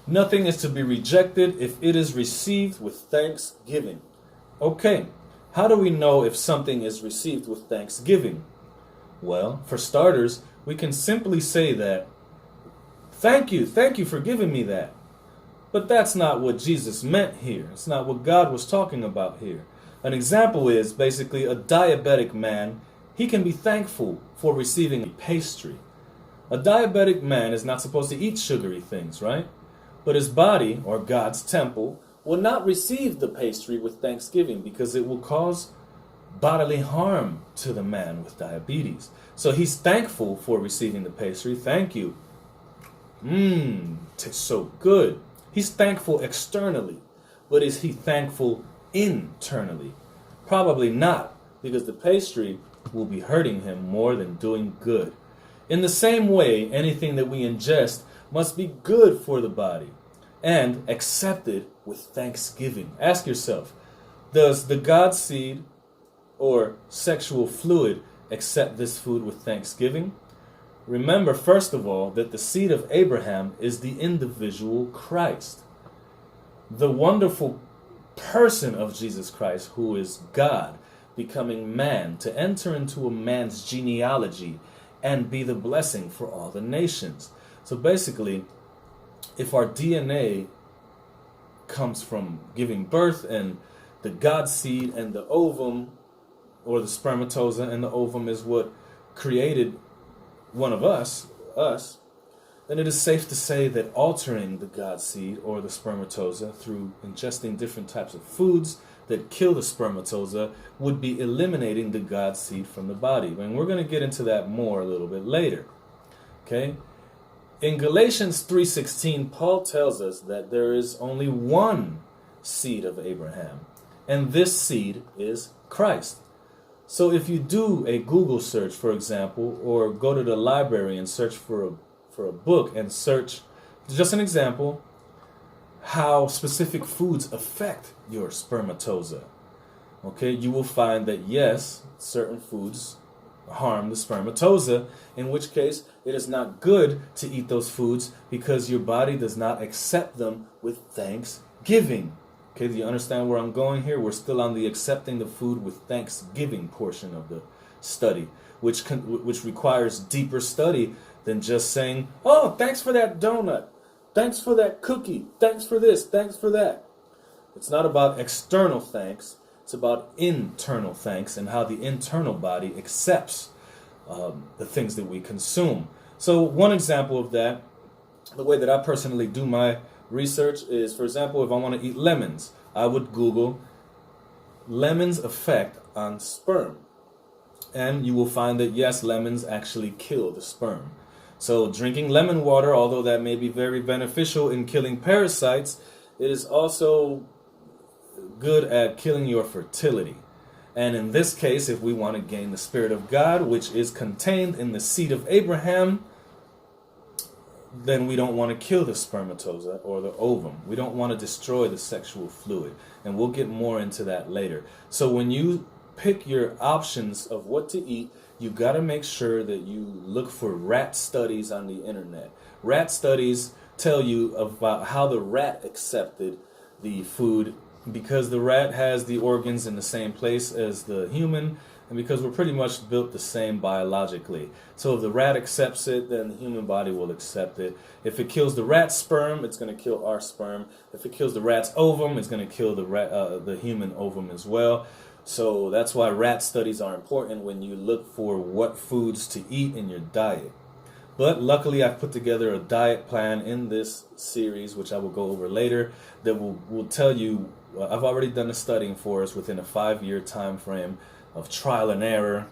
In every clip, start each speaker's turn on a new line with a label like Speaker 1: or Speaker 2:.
Speaker 1: Nothing is to be rejected if it is received with thanksgiving. Okay, how do we know if something is received with thanksgiving? Well, for starters, we can simply say that, thank you for giving me that. But that's not what Jesus meant here. It's not what God was talking about here. An example is basically a diabetic man. He can be thankful for receiving a pastry. A diabetic man is not supposed to eat sugary things, right? But his body, or God's temple, will not receive the pastry with thanksgiving because it will cause bodily harm to the man with diabetes. So he's thankful for receiving the pastry. Thank you. Tastes so good. He's thankful externally, but is he thankful internally? Probably not, because the pastry will be hurting him more than doing good. In the same way, anything that we ingest must be good for the body and accepted with thanksgiving. Ask yourself, does the God seed or sexual fluid accept this food with thanksgiving? Remember, first of all, that the seed of Abraham is the individual Christ. The wonderful person of Jesus Christ, who is God, becoming man, to enter into a man's genealogy and be the blessing for all the nations. So basically, if our DNA comes from giving birth and the God seed and the ovum, or the spermatoza and the ovum is what created one of us, then it is safe to say that altering the God seed or the spermatoza through ingesting different types of foods that kill the spermatoza would be eliminating the God seed from the body. And we're going to get into that more a little bit later. Okay? In Galatians 3:16, Paul tells us that there is only one seed of Abraham, and this seed is Christ. So if you do a Google search, for example, or go to the library and search for a book and search, just an example, how specific foods affect your spermatoza, okay, you will find that yes, certain foods harm the spermatoza, in which case it is not good to eat those foods because your body does not accept them with thanksgiving. Okay, do you understand where I'm going here? We're still on the accepting the food with thanksgiving portion of the study, which requires deeper study than just saying, oh, thanks for that donut, thanks for that cookie, thanks for this, thanks for that. It's not about external thanks, it's about internal thanks and how the internal body accepts the things that we consume. So one example of that, the way that I personally do my research is, for example, if I want to eat lemons, I would Google lemons effect on sperm. And you will find that yes, lemons actually kill the sperm. So drinking lemon water, although that may be very beneficial in killing parasites, it is also good at killing your fertility. And in this case, if we want to gain the Spirit of God, which is contained in the seed of Abraham, then we don't want to kill the spermatoza or the ovum. We don't want to destroy the sexual fluid. And we'll get more into that later. So when you pick your options of what to eat, you got to make sure that you look for rat studies on the internet. Rat studies tell you about how the rat accepted the food, because the rat has the organs in the same place as the human, and because we're pretty much built the same biologically. So if the rat accepts it, then the human body will accept it. If it kills the rat's sperm, it's going to kill our sperm. If it kills the rat's ovum, it's going to kill the human ovum as well. So that's why rat studies are important when you look for what foods to eat in your diet. But luckily, I've put together a diet plan in this series, which I will go over later, that will tell you, I've already done the studying for us within a 5-year time frame of trial and error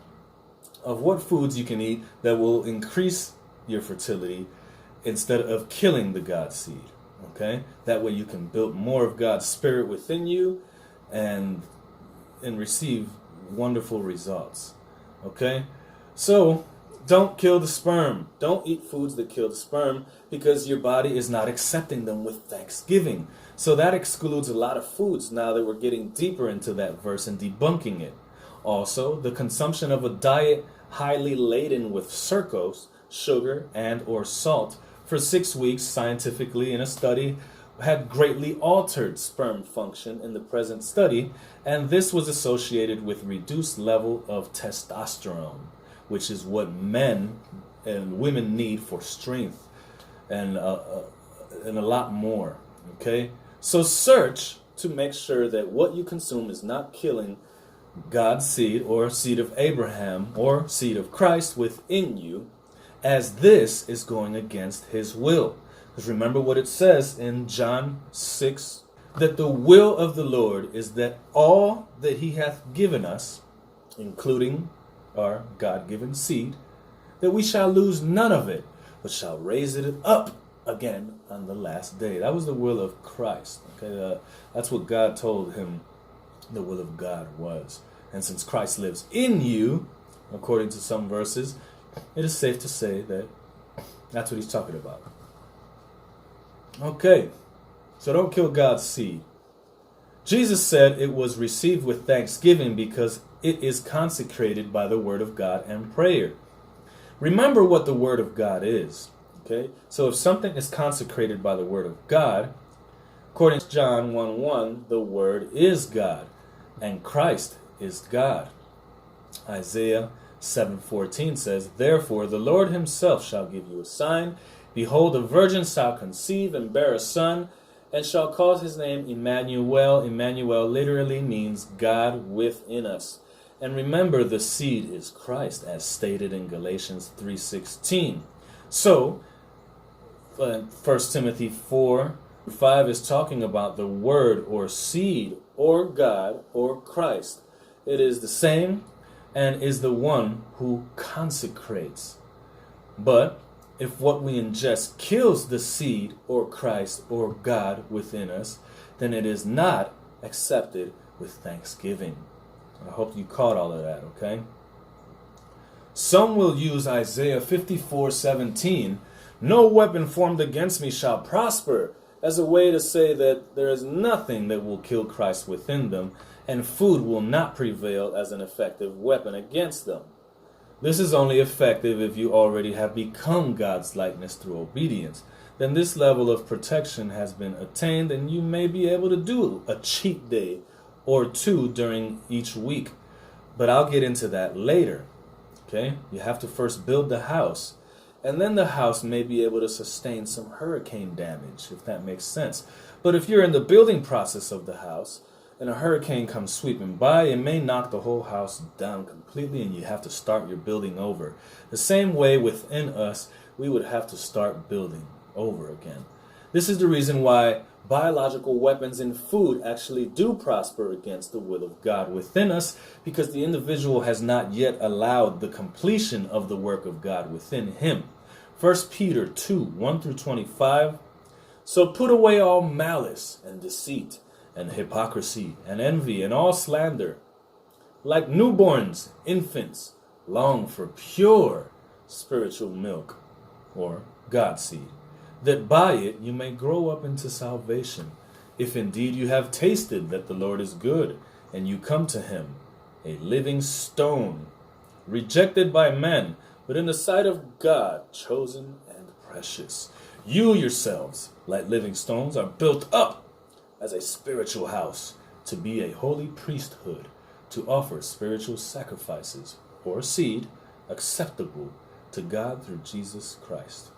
Speaker 1: of what foods you can eat that will increase your fertility instead of killing the God seed. Okay? That way you can build more of God's Spirit within you and receive wonderful results. Okay? So, don't kill the sperm. Don't eat foods that kill the sperm because your body is not accepting them with thanksgiving. So that excludes a lot of foods now that we're getting deeper into that verse and debunking it. Also, the consumption of a diet highly laden with sucrose, sugar, and or salt for 6 weeks scientifically in a study had greatly altered sperm function in the present study, and this was associated with reduced level of testosterone, which is what men and women need for strength and a lot more. Okay, so search to make sure that what you consume is not killing God's seed or seed of Abraham or seed of Christ within you, as this is going against his will. Because remember what it says in John 6, that the will of the Lord is that all that he hath given us, including our God-given seed, that we shall lose none of it, but shall raise it up again on the last day. That was the will of Christ. Okay, that's what God told him the will of God was. And since Christ lives in you, according to some verses, it is safe to say that that's what he's talking about. Okay, so don't kill God's seed. Jesus said it was received with thanksgiving because it is consecrated by the word of God and prayer. Remember what the word of God is. Okay, so if something is consecrated by the word of God, according to John 1:1, the word is God, and Christ is God. Isaiah 7:14 says, therefore the Lord himself shall give you a sign. Behold, a virgin shall conceive and bear a son, and shall call his name Emmanuel. Emmanuel literally means God within us. And remember, the seed is Christ, as stated in Galatians 3:16. So, 1 Timothy 4:5 is talking about the word or seed or God or Christ. It is the same and is the one who consecrates. But if what we ingest kills the seed or Christ or God within us, then it is not accepted with thanksgiving. I hope you caught all of that, okay? Some will use Isaiah 54:17, no weapon formed against me shall prosper, as a way to say that there is nothing that will kill Christ within them, and food will not prevail as an effective weapon against them. This is only effective if you already have become God's likeness through obedience. Then this level of protection has been attained, and you may be able to do a cheat day or two during each week. But I'll get into that later. Okay? You have to first build the house, and then the house may be able to sustain some hurricane damage, if that makes sense. But if you're in the building process of the house, and a hurricane comes sweeping by, it may knock the whole house down completely, and you have to start your building over. The same way within us, we would have to start building over again. This is the reason why biological weapons in food actually do prosper against the will of God within us, because the individual has not yet allowed the completion of the work of God within him. 1 Peter 2:1-25. So put away all malice and deceit, and hypocrisy, and envy, and all slander. Like newborns, infants, long for pure spiritual milk, or God's seed, that by it you may grow up into salvation, if indeed you have tasted that the Lord is good, and you come to him, a living stone, rejected by men, but in the sight of God, chosen and precious. You yourselves, like living stones, are built up as a spiritual house, to be a holy priesthood, to offer spiritual sacrifices or seed acceptable to God through Jesus Christ.